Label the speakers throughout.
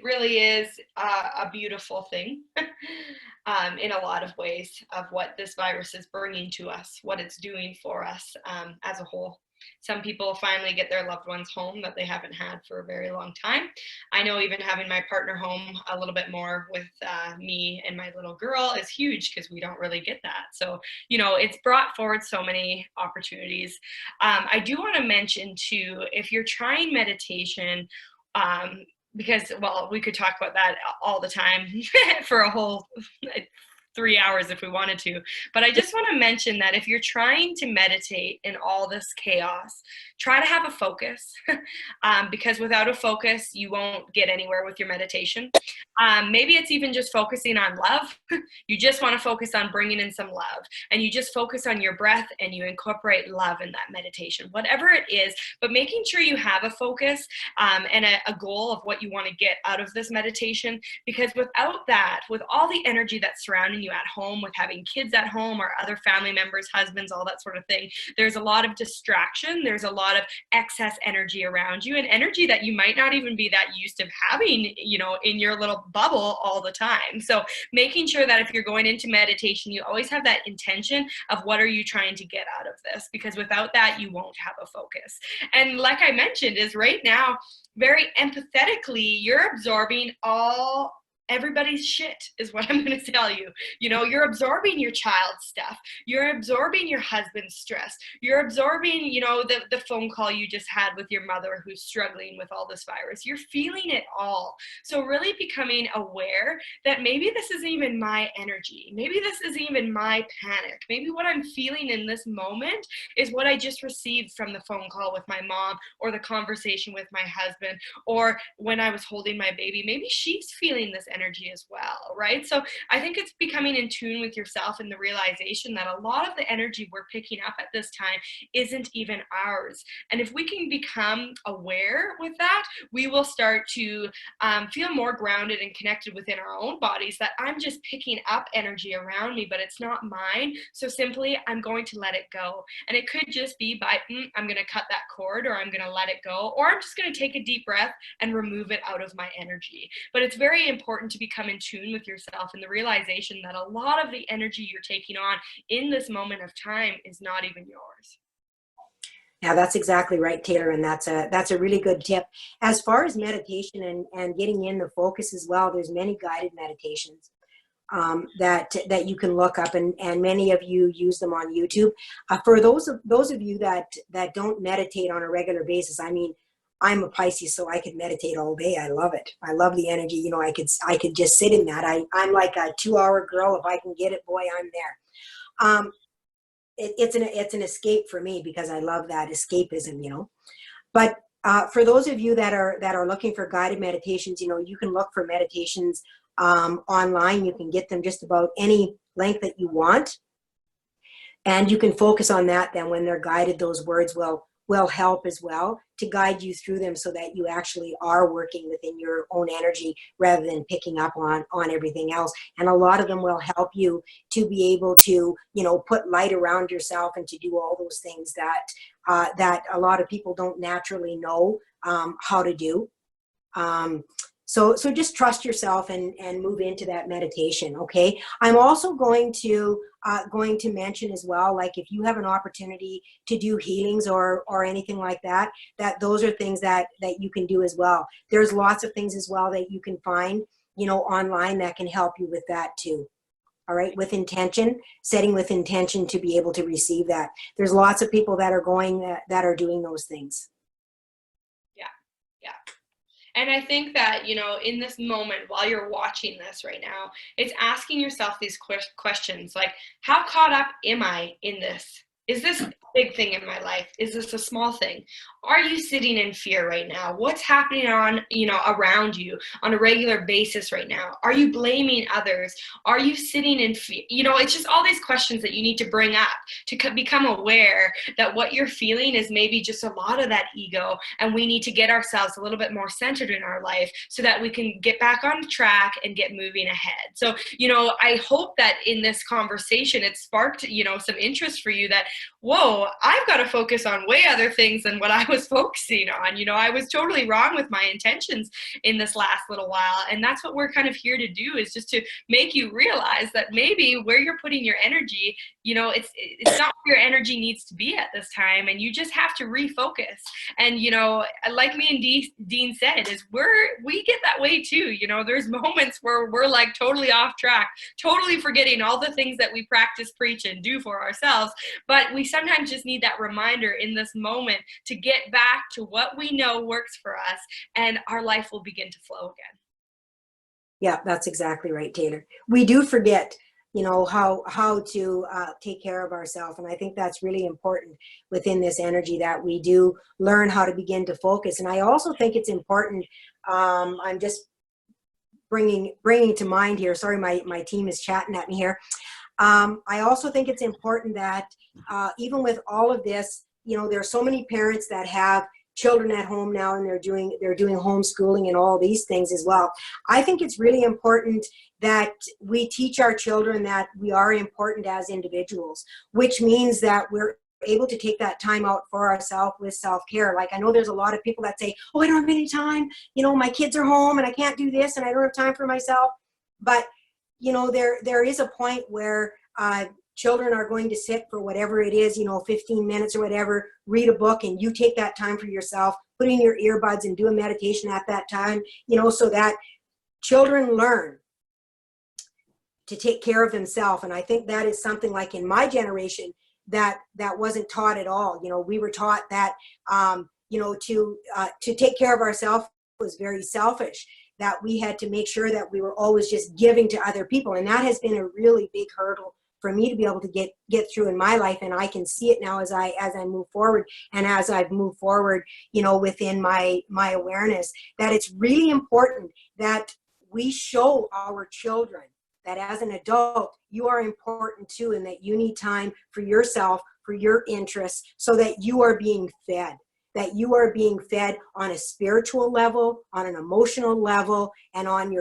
Speaker 1: really is a beautiful thing in a lot of ways of what this virus is bringing to us, what it's doing for us as a whole. Some people finally get their loved ones home that they haven't had for a very long time. I know even having my partner home a little bit more with me and my little girl is huge because we don't really get that. So, you know, it's brought forward so many opportunities. I do want to mention too, if you're trying meditation, because, well, we could talk about that all the time for a whole 3 hours if we wanted to. But I just want to mention that if you're trying to meditate in all this chaos, try to have a focus because without a focus, you won't get anywhere with your meditation. Maybe it's even just focusing on love. You just want to focus on bringing in some love, and you just focus on your breath and you incorporate love in that meditation, whatever it is, but making sure you have a focus and a goal of what you want to get out of this meditation, because without that, with all the energy that's surrounding you at home, with having kids at home or other family members, husbands, all that sort of thing, there's a lot of distraction, there's a lot of excess energy around you, and energy that you might not even be that used to having, you know, in your little bubble all the time. So making sure that if you're going into meditation, you always have that intention of what are you trying to get out of this, because without that, you won't have a focus. And like I mentioned, is right now, very empathetically, you're absorbing everybody's shit is what I'm going to tell you. You know, you're absorbing your child's stuff. You're absorbing your husband's stress. You're absorbing, you know, the phone call you just had with your mother who's struggling with all this virus. You're feeling it all. So really becoming aware that maybe this isn't even my energy. Maybe this isn't even my panic. Maybe what I'm feeling in this moment is what I just received from the phone call with my mom, or the conversation with my husband, or when I was holding my baby. Maybe she's feeling this energy as well, right? So I think it's becoming in tune with yourself and the realization that a lot of the energy we're picking up at this time isn't even ours. And if we can become aware with that, we will start to feel more grounded and connected within our own bodies, that I'm just picking up energy around me, but it's not mine. So simply, I'm going to let it go. And it could just be by, I'm going to cut that cord, or I'm going to let it go, or I'm just going to take a deep breath and remove it out of my energy. But it's very important to become in tune with yourself and the realization that a lot of the energy you're taking on in this moment of time is not even yours.
Speaker 2: Yeah, that's exactly right, Taylor, and that's a really good tip. As far as meditation and getting in the focus as well, there's many guided meditations that you can look up, and many of you use them on YouTube. For those of you that don't meditate on a regular basis, I mean, I'm a Pisces, so I could meditate all day. I love it. I love the energy. You know, I could just sit in that. I'm like a 2-hour girl. If I can get it, boy, I'm there. It's an escape for me, because I love that escapism, you know. But for those of you that are looking for guided meditations, you know, you can look for meditations online. You can get them just about any length that you want, and you can focus on that. Then when they're guided, those words will help as well to guide you through them, so that you actually are working within your own energy rather than picking up on everything else. And a lot of them will help you to be able to, you know, put light around yourself and to do all those things that a lot of people don't naturally know how to do. So just trust yourself and move into that meditation. Okay. I'm also going to mention as well, like if you have an opportunity to do healings or anything like that, those are things that you can do as well. There's lots of things as well that you can find, you know, online that can help you with that too. All right. With intention, setting with intention to be able to receive that. There's lots of people that are doing those things.
Speaker 1: Yeah. Yeah. And I think that, you know, in this moment, while you're watching this right now, it's asking yourself these questions like, how caught up am I in this? Is this a big thing in my life? Is this a small thing? Are you sitting in fear right now? What's happening around you on a regular basis right now? Are you blaming others? Are you sitting in fear? You know, it's just all these questions that you need to bring up to become aware that what you're feeling is maybe just a lot of that ego, and we need to get ourselves a little bit more centered in our life so that we can get back on track and get moving ahead. So, you know, I hope that in this conversation, it sparked, you know, some interest for you that, whoa, know, I've got to focus on way other things than what I was focusing on. You know, I was totally wrong with my intentions in this last little while. And that's what we're kind of here to do, is just to make you realize that maybe where you're putting your energy, you know, it's not where your energy needs to be at this time. And you just have to refocus. And, you know, like me and Dean said, is we get that way too. You know, there's moments where we're like totally off track, totally forgetting all the things that we practice, preach, and do for ourselves. But we sometimes just need that reminder in this moment to get back to what we know works for us, and our life will begin to flow again.
Speaker 2: Yeah, that's exactly right, Taylor. We do forget, you know, how to take care of ourselves, and I think that's really important within this energy, that we do learn how to begin to focus. And I also think it's important. I'm just bringing to mind here. Sorry, my team is chatting at me here. I also think it's important that even with all of this, you know, there are so many parents that have children at home now, and they're doing homeschooling and all these things as well. I think it's really important that we teach our children that we are important as individuals, which means that we're able to take that time out for ourselves with self-care. Like, I know there's a lot of people that say, oh, I don't have any time, you know, my kids are home and I can't do this and I don't have time for myself. But you know, there is a point where children are going to sit for whatever it is, you know, 15 minutes or whatever, read a book, and you take that time for yourself, put in your earbuds and do a meditation at that time, you know, so that children learn to take care of themselves. And I think that is something, like in my generation, that wasn't taught at all. You know, we were taught that, you know, to take care of ourselves was very selfish, that we had to make sure that we were always just giving to other people. And that has been a really big hurdle for me to be able to get through in my life. And I can see it now as I move forward, and as I've moved forward, you know, within my awareness, that it's really important that we show our children that as an adult, you are important too, and that you need time for yourself, for your interests, so that you are being fed. That you are being fed on a spiritual level, on an emotional level, and on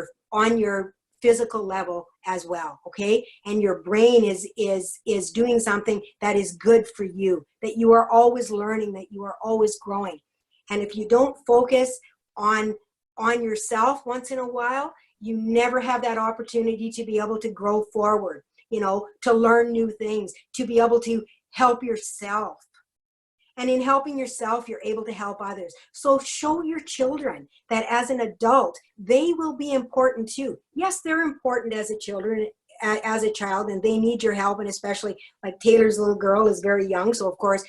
Speaker 2: your physical level as well. Okay, and your brain is doing something that is good for you. That you are always learning. That you are always growing. And if you don't focus on yourself once in a while, you never have that opportunity to be able to grow forward. You know, to learn new things, to be able to help yourself. And in helping yourself, you're able to help others. So show your children that as an adult, they will be important too. Yes, they're important as a child, and they need your help. And especially, like, Taylor's little girl is very young, so of course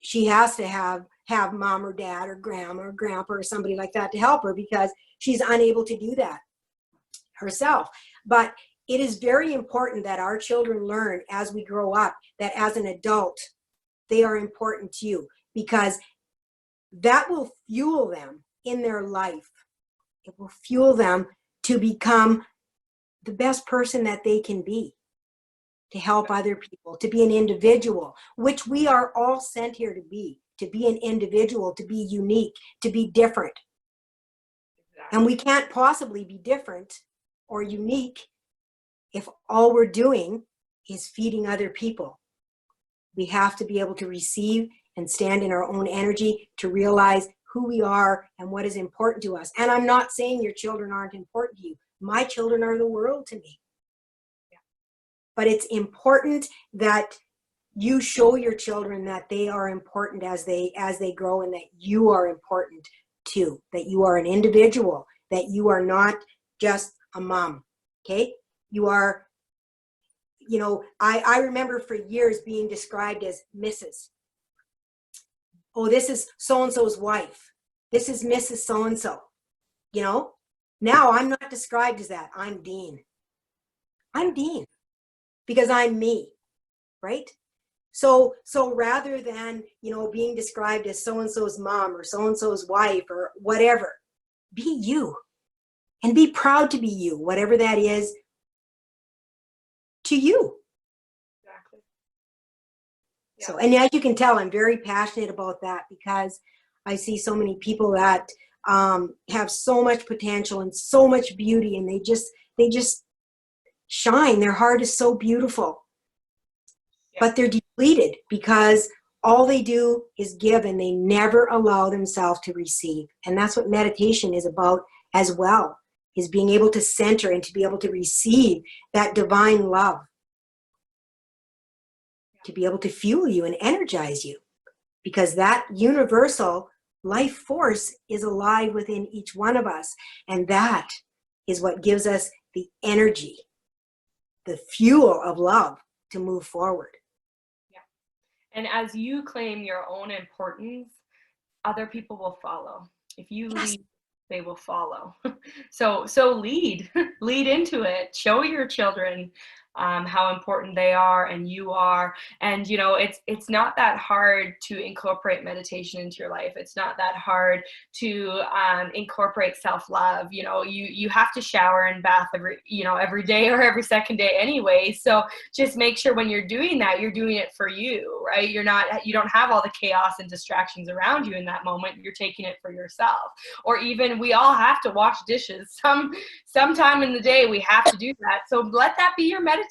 Speaker 2: she has to have mom or dad or grandma or grandpa or somebody like that to help her, because she's unable to do that herself. But it is very important that our children learn as we grow up that as an adult, they are important to you, because that will fuel them in their life. It will fuel them to become the best person that they can be, to help other people, to be an individual, which we are all sent here to be an individual, to be unique, to be different. Exactly. And we can't possibly be different or unique if all we're doing is feeding other people. We have to be able to receive and stand in our own energy to realize who we are and what is important to us. And I'm not saying your children aren't important to you. My children are the world to me. Yeah. But it's important that you show your children that they are important as they grow, and that you are important too, that you are an individual, that you are not just a mom. Okay? You are. You know, I remember for years being described as Mrs. Oh, this is so-and-so's wife. This is Mrs. So-and-so. You know, now I'm not described as that. I'm Dean. I'm Dean because I'm me, right? So rather than, you know, being described as so-and-so's mom or so-and-so's wife or whatever, be you and be proud to be you, whatever that is to you.
Speaker 1: Exactly.
Speaker 2: Yeah. So, and as you can tell, I'm very passionate about that, because I see so many people that have so much potential and so much beauty, and they just shine. Their heart is so beautiful, yeah. But they're depleted because All they do is give, and they never allow themselves to receive. And that's what meditation is about as well, is being able to center and to be able to receive that divine love, to be able to fuel you and energize you, because that universal life force is alive within each one of us. And that is what gives us the energy, the fuel of love to move forward.
Speaker 1: Yeah. And as you claim your own importance, other people will follow. If you
Speaker 2: Yes.
Speaker 1: lead, they will follow. So lead, lead into it. Show your children how important they are and you are. And you know, it's not that hard to incorporate meditation into your life. It's not that hard to incorporate self-love. You know, you have to shower and bath every day or every second day anyway. So just make sure when you're doing that, you're doing it for you, right? You don't have all the chaos and distractions around you in that moment. You're taking it for yourself. Or even, we all have to wash dishes sometime in the day. We have to do that. So let that be your meditation.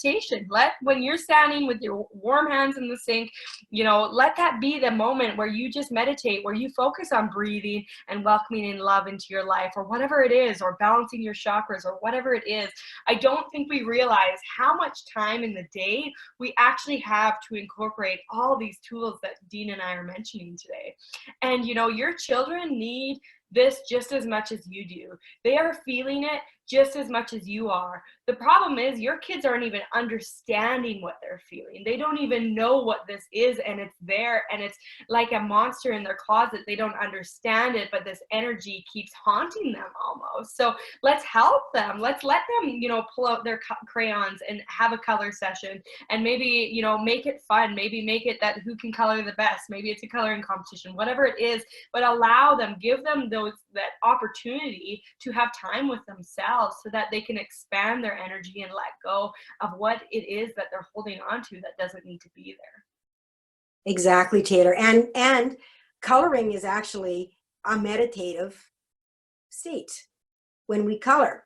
Speaker 1: When you're standing with your warm hands in the sink, you know, let that be the moment where you just meditate, where you focus on breathing and welcoming in love into your life, or whatever it is, or balancing your chakras, or whatever it is. I don't think we realize how much time in the day we actually have to incorporate all these tools that Dean and I are mentioning today. And you know, your children need this just as much as you do. They are feeling it just as much as you are. The problem is your kids aren't even understanding what they're feeling. They don't even know what this is, and it's there, and it's like a monster in their closet. They don't understand it, but this energy keeps haunting them almost. So let's help them. Let's let them, you know, pull out their crayons and have a color session, and maybe, you know, make it fun. Maybe make it that who can color the best. Maybe it's a coloring competition, whatever it is, but allow them, give them that opportunity to have time with themselves so that they can expand their energy and let go of what it is that they're holding on to that doesn't need to be there.
Speaker 2: Exactly, Taylor. And coloring is actually a meditative state when we color,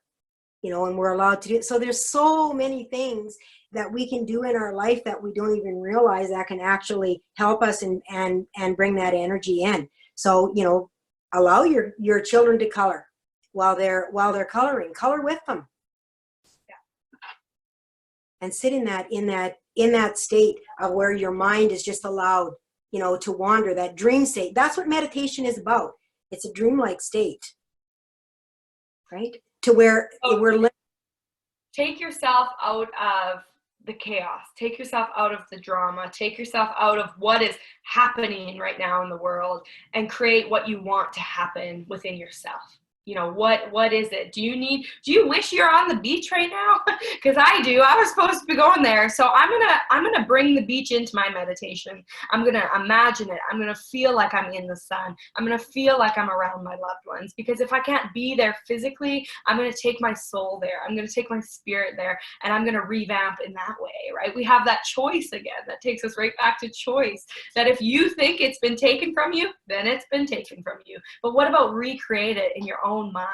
Speaker 2: you know, and we're allowed to do it. So there's so many things that we can do in our life that we don't even realize that can actually help us and bring that energy in. So, you know, allow your children to color while they're coloring. Color with them.
Speaker 1: Yeah.
Speaker 2: And sit in that state of where your mind is just allowed, you know, to wander, that dream state. That's what meditation is about. It's a dreamlike state, right? To where we're
Speaker 1: take yourself out of the chaos, take yourself out of the drama, take yourself out of what is happening right now in the world, and create what you want to happen within yourself. You know, what is it? Do you wish you're on the beach right now? Because I do. I was supposed to be going there. So I'm gonna bring the beach into my meditation. I'm gonna imagine it. I'm gonna feel like I'm in the sun. I'm gonna feel like I'm around my loved ones. Because if I can't be there physically, I'm gonna take my soul there. I'm gonna take my spirit there, and I'm gonna revamp in that way, right? We have that choice again. That takes us right back to choice. That if you think it's been taken from you, then it's been taken from you. But what about recreate it in your own mind?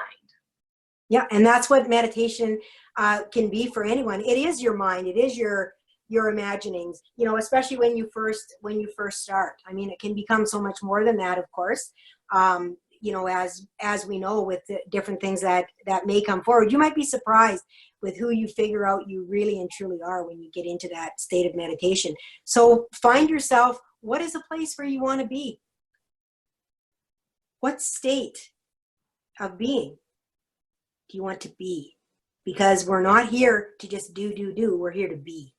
Speaker 2: Yeah, and that's what meditation can be for anyone. It is your mind. It is your imaginings. You know, especially when you first start. I mean, it can become so much more than that, of course. You know, as we know, with the different things that may come forward, you might be surprised with who you figure out you really and truly are when you get into that state of meditation. So find yourself. What is a place where you want to be? What state of being do you want to be? Because we're not here to just do. We're here to be.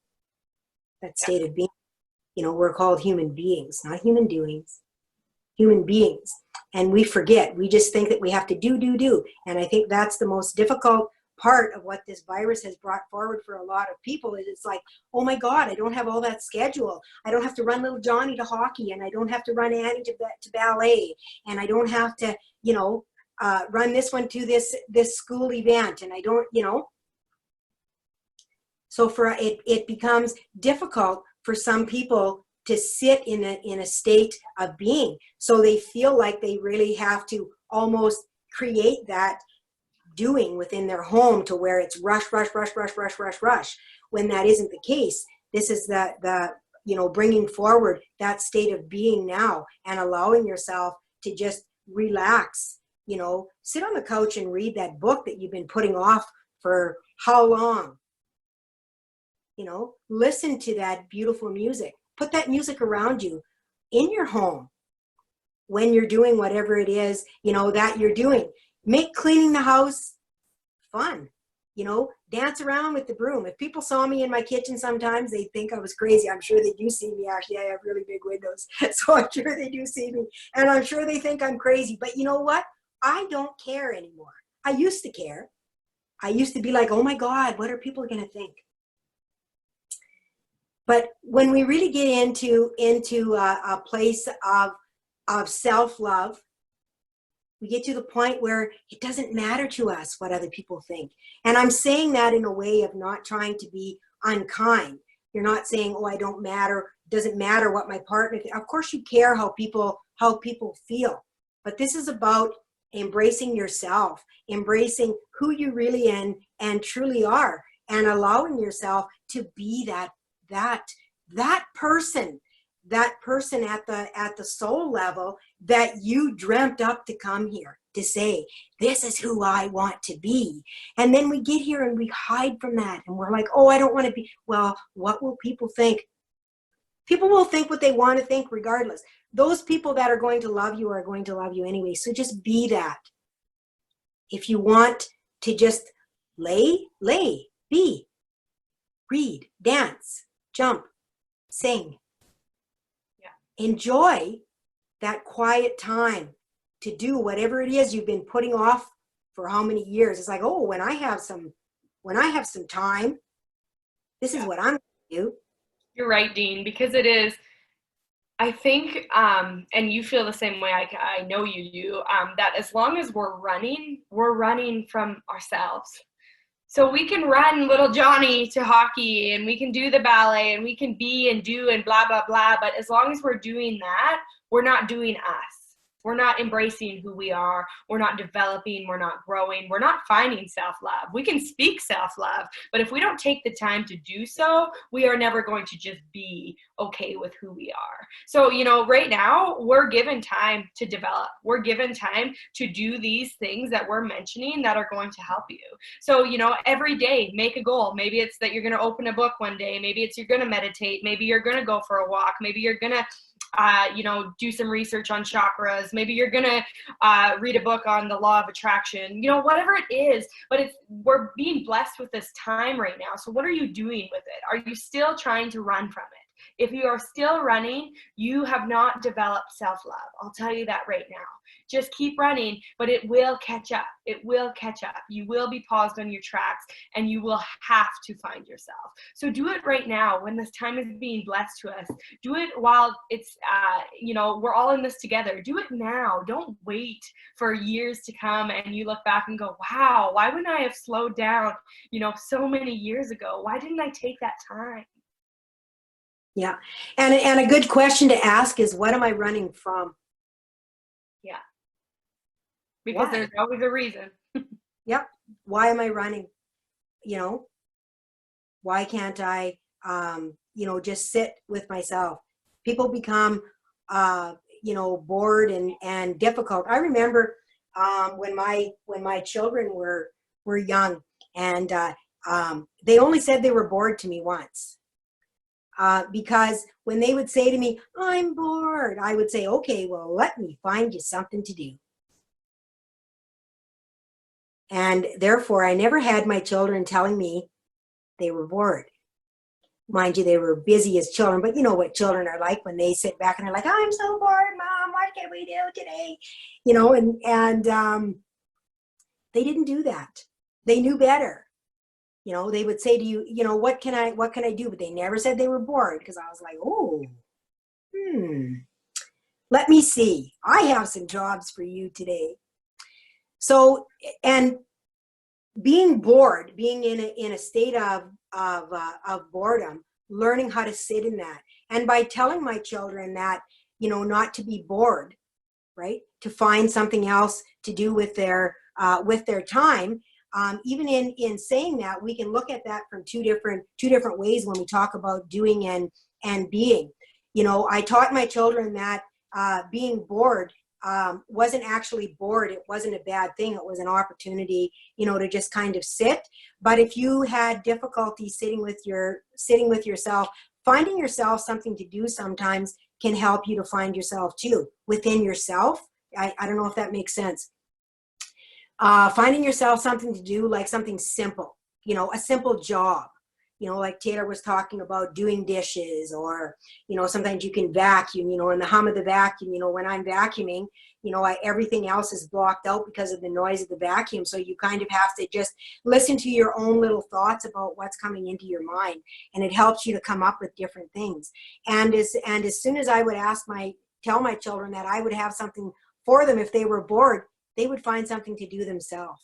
Speaker 2: That state of being. You know, we're called human beings, not human doings. Human beings. And we forget. We just think that we have to do. And I think that's the most difficult part of what this virus has brought forward for a lot of people. Is it's like, oh my God, I don't have all that schedule. I don't have to run little Johnny to hockey, and I don't have to run Annie to ballet, and I don't have to, you know, run this one to this school event, and I don't, you know. So for it becomes difficult for some people to sit in a state of being. So they feel like they really have to almost create that doing within their home to where it's rush, when that isn't the case. This is the bringing forward that state of being now and allowing yourself to just relax, sit on the couch and read that book that you've been putting off for how long, listen to that beautiful music, put that music around you in your home when you're doing whatever it is, that you're doing. Make cleaning the house fun. Dance around with the broom. If people saw me in my kitchen sometimes, they think I was crazy. I'm sure they do see me. Actually, I have really big windows, so I'm sure they do see me. And I'm sure they think I'm crazy. But you know what? I don't care anymore. I used to care. I used to be like, oh my God, what are people going to think? But when we really get into a place of self-love, we get to the point where it doesn't matter to us what other people think. And I'm saying that in a way of not trying to be unkind. You're not saying, oh, I don't matter. It doesn't matter what my partner thinks. Of course you care how people feel. But this is about embracing yourself, embracing who you really and truly are, and allowing yourself to be that person at the soul level that you dreamt up to come here to say, this is who I want to be. And then we get here and we hide from that. And we're like, oh, I don't want to be. Well, what will people think? People will think what they want to think regardless. Those people that are going to love you are going to love you anyway. So just be that. If you want to just lay, be, read, dance, jump, sing. Enjoy that quiet time to do whatever it is you've been putting off for how many years. It's like, oh, when I have some time, this is what I'm going to do.
Speaker 1: You're right, Dean, because it is, I think, and you feel the same way, I know you do, that as long as we're running from ourselves. So we can run little Johnny to hockey, and we can do the ballet, and we can be and do and blah, blah, blah. But as long as we're doing that, we're not doing us. We're not embracing who we are. We're not developing. We're not growing. We're not finding self-love. We can speak self-love, but if we don't take the time to do so, we are never going to just be okay with who we are. So, right now, we're given time to develop. We're given time to do these things that we're mentioning that are going to help you. So, every day, make a goal. Maybe it's that you're going to open a book one day. Maybe it's you're going to meditate. Maybe you're going to go for a walk. Maybe you're going to do some research on chakras. Maybe you're gonna read a book on the law of attraction. Whatever it is. But we're being blessed with this time right now. So what are you doing with it? Are you still trying to run from it? If you are still running, you have not developed self-love. I'll tell you that right now. Just keep running, but it will catch up. It will catch up. You will be paused on your tracks, and you will have to find yourself. So do it right now when this time is being blessed to us. Do it while it's, we're all in this together. Do it now. Don't wait for years to come and you look back and go, wow, why wouldn't I have slowed down, so many years ago? Why didn't I take that time?
Speaker 2: Yeah. And a good question to ask is, what am I running from?
Speaker 1: Yeah. Because
Speaker 2: Why?
Speaker 1: there's always a reason.
Speaker 2: Yep. Why am I running? Why can't I, just sit with myself? People become, bored and difficult. I remember when my children were young, and they only said they were bored to me once. Because when they would say to me, I'm bored, I would say, okay, well, let me find you something to do. And therefore, I never had my children telling me they were bored. Mind you, they were busy as children, but you know what children are like when they sit back and they're like, I'm so bored, Mom, what can we do today? And they didn't do that. They knew better. They would say to you, what can I do? But they never said they were bored, because I was like, oh, let me see. I have some jobs for you today. So, and being bored, being in a state of boredom, learning how to sit in that. And by telling my children that, not to be bored, right? To find something else to do with their time. Even in saying that, we can look at that from two different ways when we talk about doing and being. You know, I taught my children that being bored wasn't actually bored. It wasn't a bad thing. It was an opportunity, you know, to just kind of sit. But if you had difficulty sitting with yourself, finding yourself something to do sometimes can help you to find yourself too within yourself. I don't know if that makes sense. Finding yourself something to do, like something simple, you know, a simple job, you know, like Taylor was talking about doing dishes, or, you know, sometimes you can vacuum, you know, and the hum of the vacuum, you know, when I'm vacuuming, you know, everything else is blocked out because of the noise of the vacuum. So you kind of have to just listen to your own little thoughts about what's coming into your mind. And it helps you to come up with different things. And as soon as I would tell my children that I would have something for them if they were bored, they would find something to do themselves.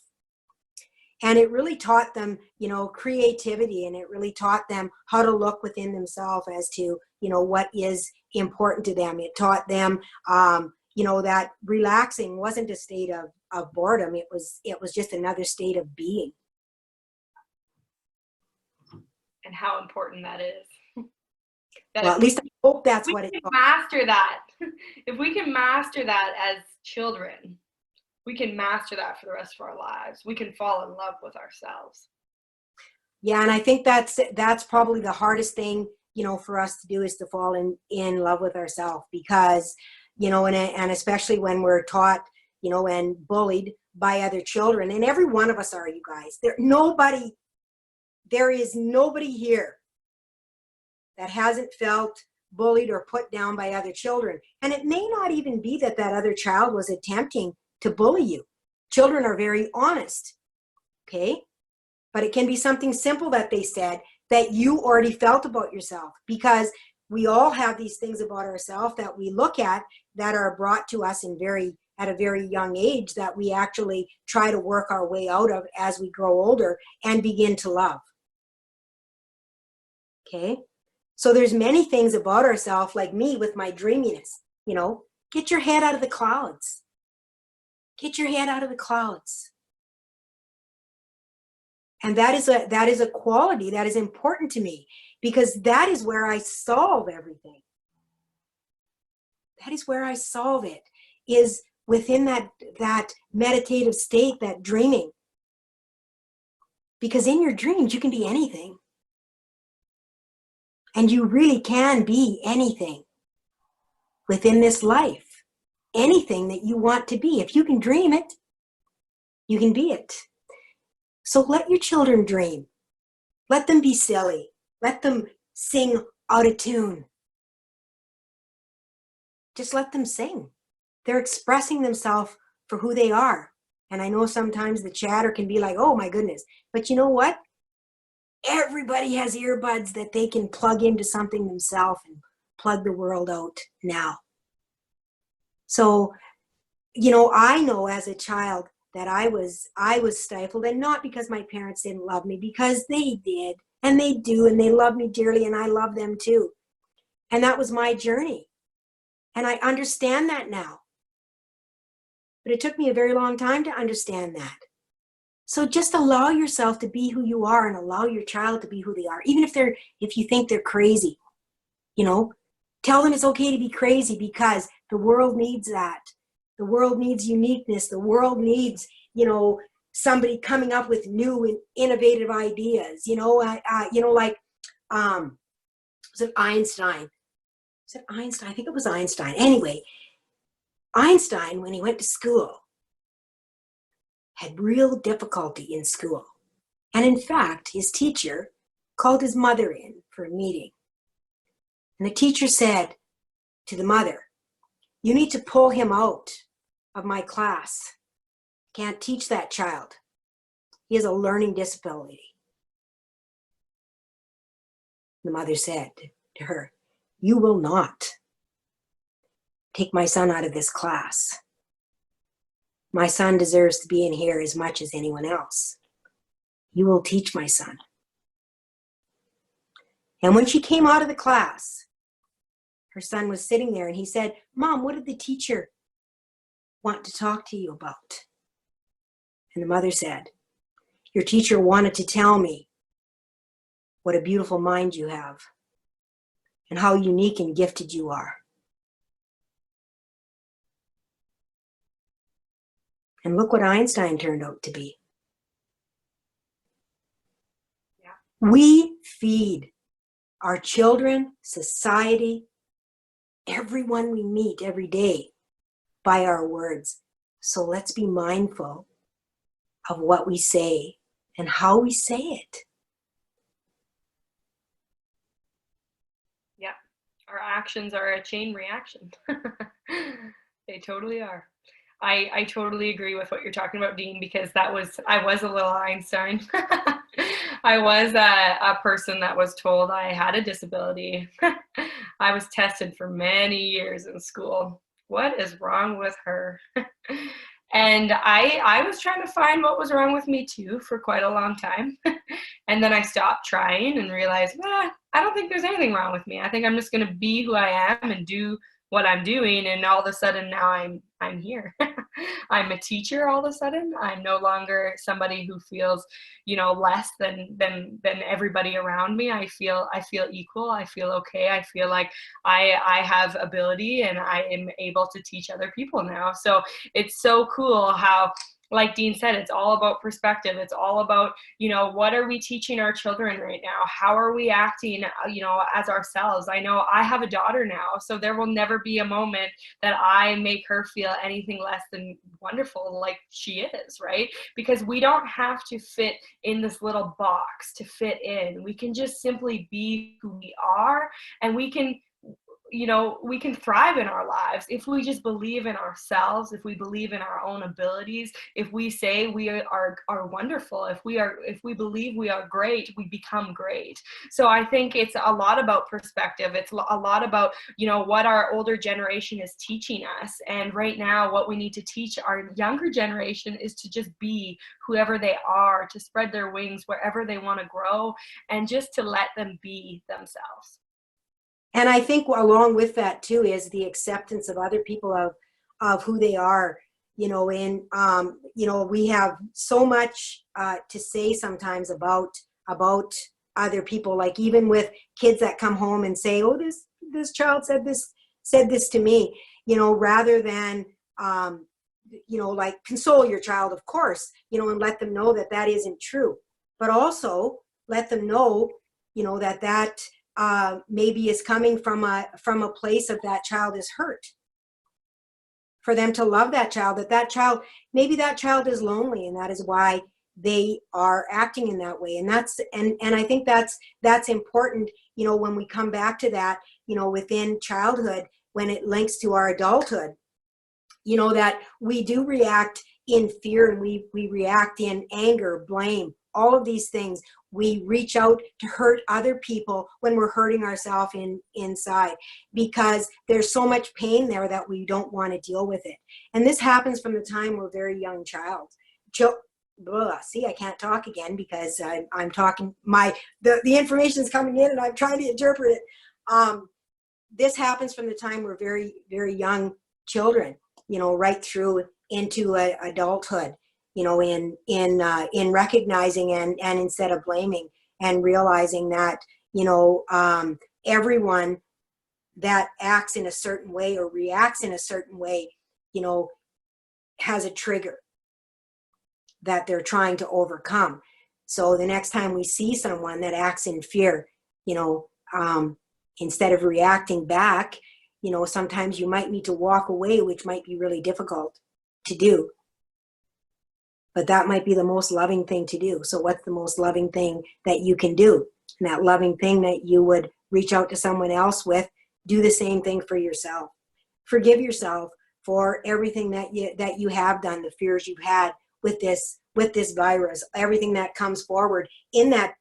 Speaker 2: And it really taught them, you know, creativity, and it really taught them how to look within themselves as to, you know, what is important to them. It taught them, you know, that relaxing wasn't a state of boredom. It was just another state of being.
Speaker 1: And how important that is. That
Speaker 2: Well, at least I hope that's what it taught.
Speaker 1: Master that. If we can master that as children, we can master that for the rest of our lives. We can fall in love with ourselves.
Speaker 2: Yeah, and I think that's probably the hardest thing, you know, for us to do, is to fall in love with ourselves, because, you know, and especially when we're taught, you know, and bullied by other children, and every one of us are, you guys. There is nobody here that hasn't felt bullied or put down by other children. And it may not even be that other child was attempting to bully you. Children are very honest, okay? But it can be something simple that they said that you already felt about yourself, because we all have these things about ourselves that we look at that are brought to us at a very young age, that we actually try to work our way out of as we grow older and begin to love. Okay? So there's many things about ourselves, like me with my dreaminess, you know, get your head out of the clouds. Get your head out of the clouds. And that is a quality that is important to me, because that is where I solve everything. That is where I solve it, is within that meditative state, that dreaming. Because in your dreams, you can be anything. And you really can be anything within this life. Anything that you want to be. If you can dream it, you can be it. So let your children dream. Let them be silly. Let them sing out of tune. Just let them sing. They're expressing themselves for who they are. And I know sometimes the chatter can be like, oh my goodness. But you know what? Everybody has earbuds that they can plug into something themselves and plug the world out now. So, you know, I know as a child that I was stifled, and not because my parents didn't love me, because they did, and they do, and they love me dearly, and I love them too. And that was my journey. And I understand that now. But it took me a very long time to understand that. So just allow yourself to be who you are, and allow your child to be who they are. Even if you think they're crazy, you know, tell them it's okay to be crazy, because the world needs that. The world needs uniqueness. The world needs, you know, somebody coming up with new and innovative ideas. You know, like, was it Einstein? Was it Einstein? I think it was Einstein. Anyway, Einstein, when he went to school, had real difficulty in school. And in fact, his teacher called his mother in for a meeting. And the teacher said to the mother, you need to pull him out of my class. Can't teach that child. He has a learning disability. The mother said to her, you will not take my son out of this class. My son deserves to be in here as much as anyone else. You will teach my son. And when she came out of the class, her son was sitting there, and he said, Mom, what did the teacher want to talk to you about? And the mother said, your teacher wanted to tell me what a beautiful mind you have, and how unique and gifted you are. And look what Einstein turned out to be.
Speaker 1: Yeah.
Speaker 2: We feed our children, society, everyone we meet every day by our words. So let's be mindful of what we say and how we say it.
Speaker 1: Yeah. Our actions are a chain reaction. They totally are. I totally agree with what you're talking about, Dean, because I was a little Einstein. I was a person that was told I had a disability. I was tested for many years in school. What is wrong with her? And I was trying to find what was wrong with me too for quite a long time. And then I stopped trying and realized, I don't think there's anything wrong with me. I think I'm just going to be who I am and do what I'm doing. And all of a sudden now I'm here. I'm a teacher all of a sudden. I'm no longer somebody who feels, less than everybody around me. I feel equal. I feel okay. I feel like I have ability and I am able to teach other people now. So it's so cool how, like Dean said, it's all about perspective. It's all about, what are we teaching our children right now? How are we acting, as ourselves? I know I have a daughter now, so there will never be a moment that I make her feel anything less than wonderful like she is, right? Because we don't have to fit in this little box to fit in. We can just simply be who we are, and we can thrive in our lives if we just believe in ourselves, if we believe in our own abilities, if we say we are wonderful, if we believe we are great, we become great. So I think it's a lot about perspective. It's a lot about, what our older generation is teaching us. And right now, what we need to teach our younger generation is to just be whoever they are, to spread their wings wherever they want to grow, and just to let them be themselves.
Speaker 2: And I think along with that too is the acceptance of other people of who they are, we have so much to say sometimes about other people, like even with kids that come home and say, oh, this child said this to me, rather than like console your child, of course, and let them know that that isn't true, but also let them know, that maybe is coming from a place of that child is hurt. For them to love that child, maybe that child is lonely, and that is why they are acting in that way. And I think that's important, when we come back to that, within childhood, when it links to our adulthood, that we do react in fear, and we react in anger, blame, all of these things. We reach out to hurt other people when we're hurting ourselves inside, because there's so much pain there that we don't want to deal with it. And this happens from the time we're a very young child. See, I can't talk again because I'm talking, the information is coming in and I'm trying to interpret it. This happens from the time we're very, very young children, right through into adulthood, in recognizing and instead of blaming, and realizing that, everyone that acts in a certain way or reacts in a certain way, has a trigger that they're trying to overcome. So the next time we see someone that acts in fear, instead of reacting back, sometimes you might need to walk away, which might be really difficult to do. But that might be the most loving thing to do. So what's the most loving thing that you can do? And that loving thing that you would reach out to someone else with, do the same thing for yourself. Forgive yourself for everything that you have done, the fears you've had with this virus, everything that comes forward in that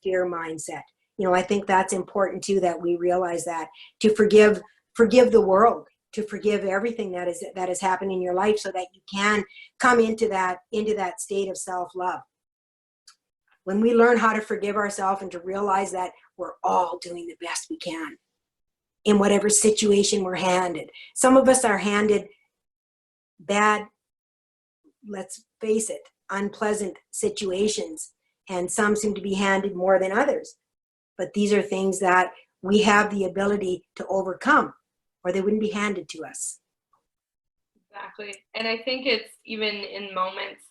Speaker 2: fear mindset. I think that's important too, that we realize that, to forgive the world, to forgive everything that is happening in your life, so that you can come into that state of self-love. When we learn how to forgive ourselves and to realize that we're all doing the best we can in whatever situation we're handed. Some of us are handed bad, let's face it, unpleasant situations, and some seem to be handed more than others. But these are things that we have the ability to overcome, or they wouldn't be handed to us.
Speaker 1: Exactly. And I think it's even in moments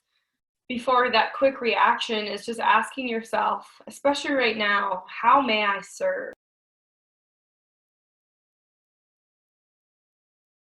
Speaker 1: before that quick reaction is just asking yourself, especially right now, how may I serve?